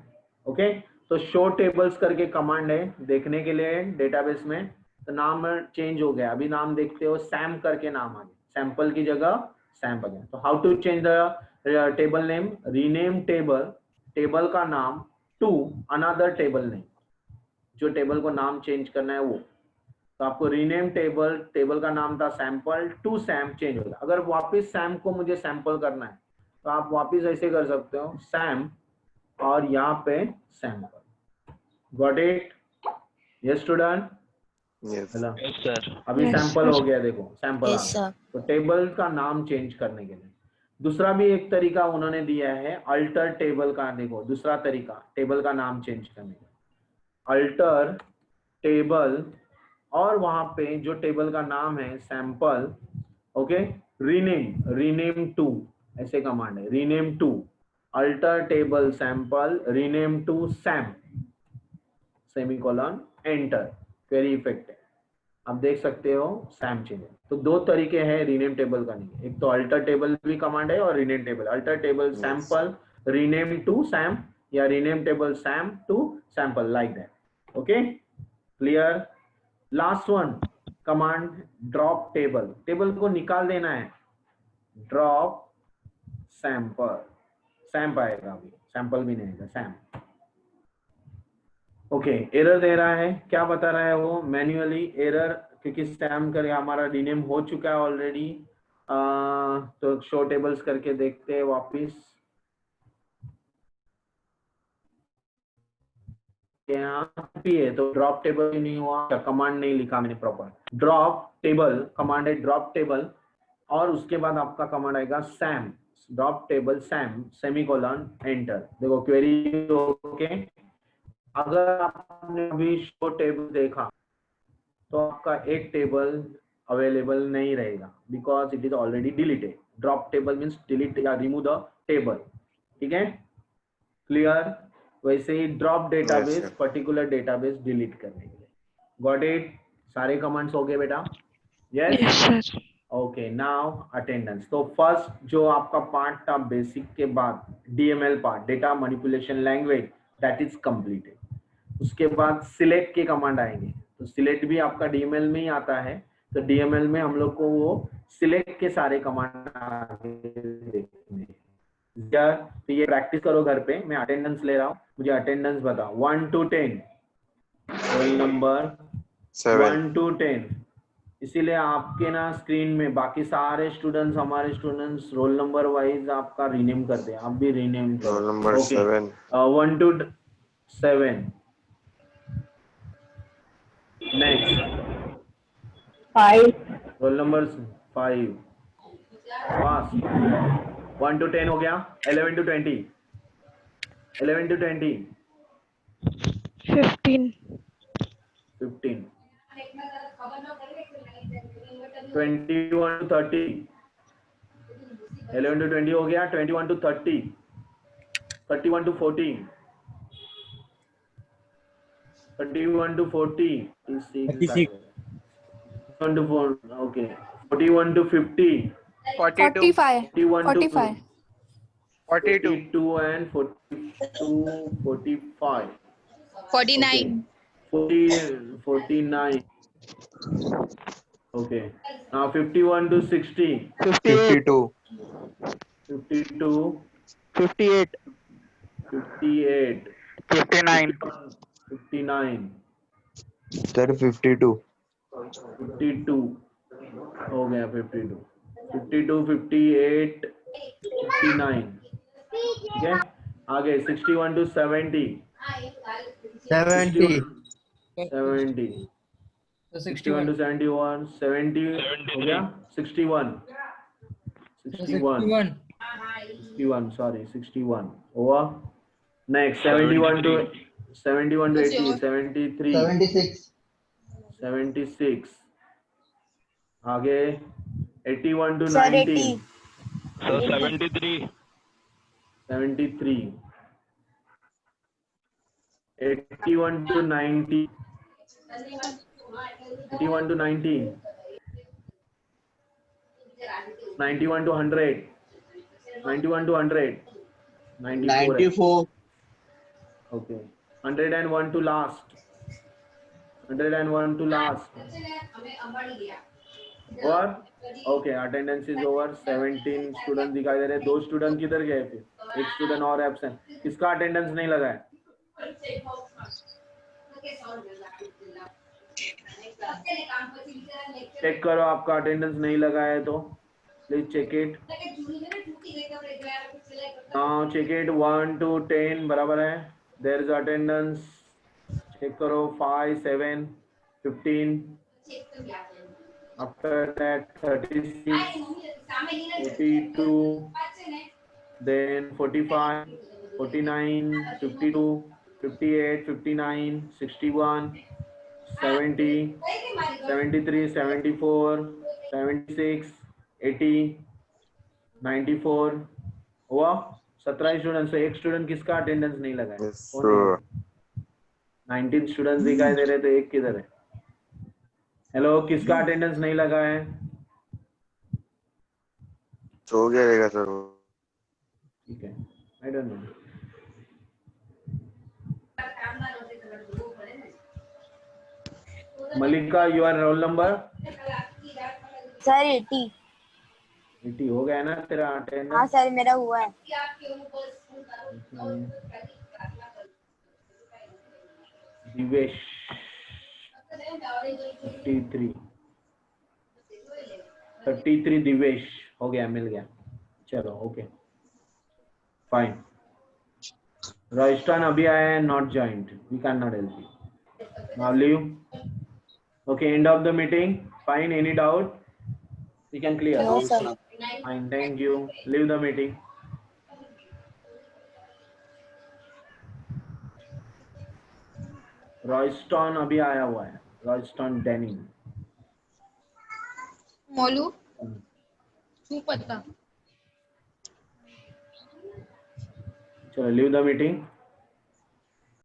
A: ओके. तो शो टेबल्स करके कमांड है देखने के लिए डेटाबेस में. तो नाम चेंज हो गया, अभी नाम देखते हो सैम करके नाम आ गया, सैंपल की जगह सैम आ गया. तो how to change the table name? Rename table, table का नाम टू अनदर टेबल नेम, जो टेबल को नाम चेंज करना है वो. तो आपको रीनेम टेबल, टेबल का नाम था सैंपल टू सैम चेंज होगा. अगर वापस सैम को मुझे सैंपल करना है तो आप वापस ऐसे कर सकते हो, सैम और यहाँ पे sample. Got it? Yes student?
H: Yes.
I: Yes, sir.
A: अभी
G: Yes,
A: सैंपल
G: sir.
A: हो गया, देखो सैंपल आ
F: Yes,
A: गया.
F: sir.
A: तो टेबल का नाम चेंज करने के लिए दूसरा भी एक तरीका उन्होंने दिया है, अल्टर टेबल का. देखो दूसरा तरीका टेबल का नाम चेंज करने का, अल्टर टेबल और वहां पे जो टेबल का नाम है sample. Okay. Rename, rename to ऐसे कमांड है, rename to, alter table sample rename to Sam, semicolon, enter. Query effect है, आप देख सकते हो सैम चेंज. तो दो तरीके हैं रीनेम टेबल करने के. एक तो अल्टर टेबल भी कमांड है और rename table. Alter table sample rename to sam या rename table sam to sample, like that. Okay. Clear? Last one command drop table, table को निकाल देना है. ड्रॉप सैंपल, सैम आएगा, अभी सैंपल भी नहीं आएगा, सैम. ओके. एरर दे रहा है, क्या बता रहा है वो? मैन्युअली एरर, क्योंकि सैम करके हमारा रीनेम हो चुका है ऑलरेडी. तो शो टेबल्स करके देखते हैं वापिस. यहाँ भी है तो ड्रॉप टेबल ही नहीं हुआ, कमांड नहीं लिखा मैंने प्रॉपर. ड्रॉप टेबल कमांड है, ड्रॉप टेबल और उसके बाद आपका कमांड आएगा Sam, drop table Sam semicolon enter. देखो क्वेरी ओके. अगर आपने अभी शो टेबल देखा तो आपका एक टेबल अवेलेबल नहीं रहेगा, because it is already deleted. Drop table means delete या रिमूव द टेबल. ठीक है? क्लियर? वैसे ही drop database,
H: sir.
A: Particular database delete करने के लिए. Got it? सारे कमांड्स हो गए बेटा? Yes.
G: Yes, sir.
A: Okay. Now attendance. तो फर्स्ट जो आपका पार्ट था बेसिक के बाद, DML part, data manipulation language, that is completed. उसके बाद सिलेक्ट के कमांड आएंगे. तो सिलेक्ट भी आपका डीएमएल में ही आता है. तो डीएमएल में हम लोग को वो सिलेक्ट के सारे कमांड देखने हैं. तो ये प्रैक्टिस करो घर पे. मैं अटेंडेंस ले रहा हूँ, मुझे अटेंडेंस बताओ 1 to 10. Roll number
H: 7.
A: 1 to 10. इसीलिए आपके ना स्क्रीन में बाकी सारे स्टूडेंट्स, हमारे स्टूडेंट्स रोल नंबर वाइज आपका रीनेम करते हैं. आप भी रीनेम करो.
H: Roll number 7.
A: 1 to 7. Next
J: 5,
A: roll number 5. Fast. 1 to 10 हो गया. 11 to 20. 11 to 20.
G: 15.
A: 15. 21 to 30. 11 to 20 हो गया. 21 to 30. 31 to 40. 31 to 40.
B: 36.
A: 1 to 4. Okay. 41 to 50.
D: 42,
F: 45.
A: 41 to
F: 45.
D: 42,
A: 42 and 42, 45.
J: 49,
A: 49. Okay. Now 51 to 60.
D: 52,
A: 52,
D: 58,
A: 58,
D: 59,
A: 59,
B: Sir, 52.
A: 52. हो गया 52. 52, 58, 59. ठीक है. आगे 61 to 70.
B: 70.
A: 70.
E: So
A: 61 to 71. 70 हो गया. 61. 61. 61. Sorry, 61. Over. Next 71 to 80. 73.
C: 76.
A: 76. आगे 81 to
F: Sir,
A: 90.
F: 80.
D: So 73.
A: 73. 81 to 90. 81 to 90. 91 to 100. 91 to 100. 94.
C: 94.
A: Okay. 101 to last. 101 to last. और okay attendance is over. 17 student दिखाई दे रहे. 2 स्टूडेंट किधर गए फिर? एक स्टूडेंट और एब्सेंट. किसका अटेंडेंस नहीं लगा है? चेक करो आपका अटेंडेंस नहीं लगा है तो please check it. Now check it. 1 to 10 बराबर है. There is attendance. चेक करो. 5 7 15. After that 36, 42, then 45, 49, 52, 58, 59, 61, 70, 73, 74, 76, 80, 94. हुआ 17 स्टूडेंट से. एक स्टूडेंट किसका अटेंडेंस नहीं लगा है?
H: Yes,
A: कौन है?
H: sir.
A: 19 स्टूडेंट्स दिखाई दे रहे तो एक किधर है? हेलो, किसका अटेंडेंस नहीं लगा है?
H: हो गया रहेगा सर.
A: ठीक है. I don't know. Mallika, your roll number?
F: Sir 80.
A: 80 हो गया ना तेरा
F: हाँ
A: अटेंडेंस?
F: सर मेरा हुआ है.
A: दिवेश 33. 33 दिवेश हो गया, मिल गया. चलो ओके फाइन. राजस्थान अभी आया है, not joined. We can not help you. Now leave. Okay, end of the meeting. Fine. Any doubt? We can clear.
F: No sir.
A: Fine, thank you. Leave the meeting. Royston अभी आया हुआ है. रॉयस्टॉन डेनिंग.
J: मोलू तू पता.
A: चलो, leave the meeting.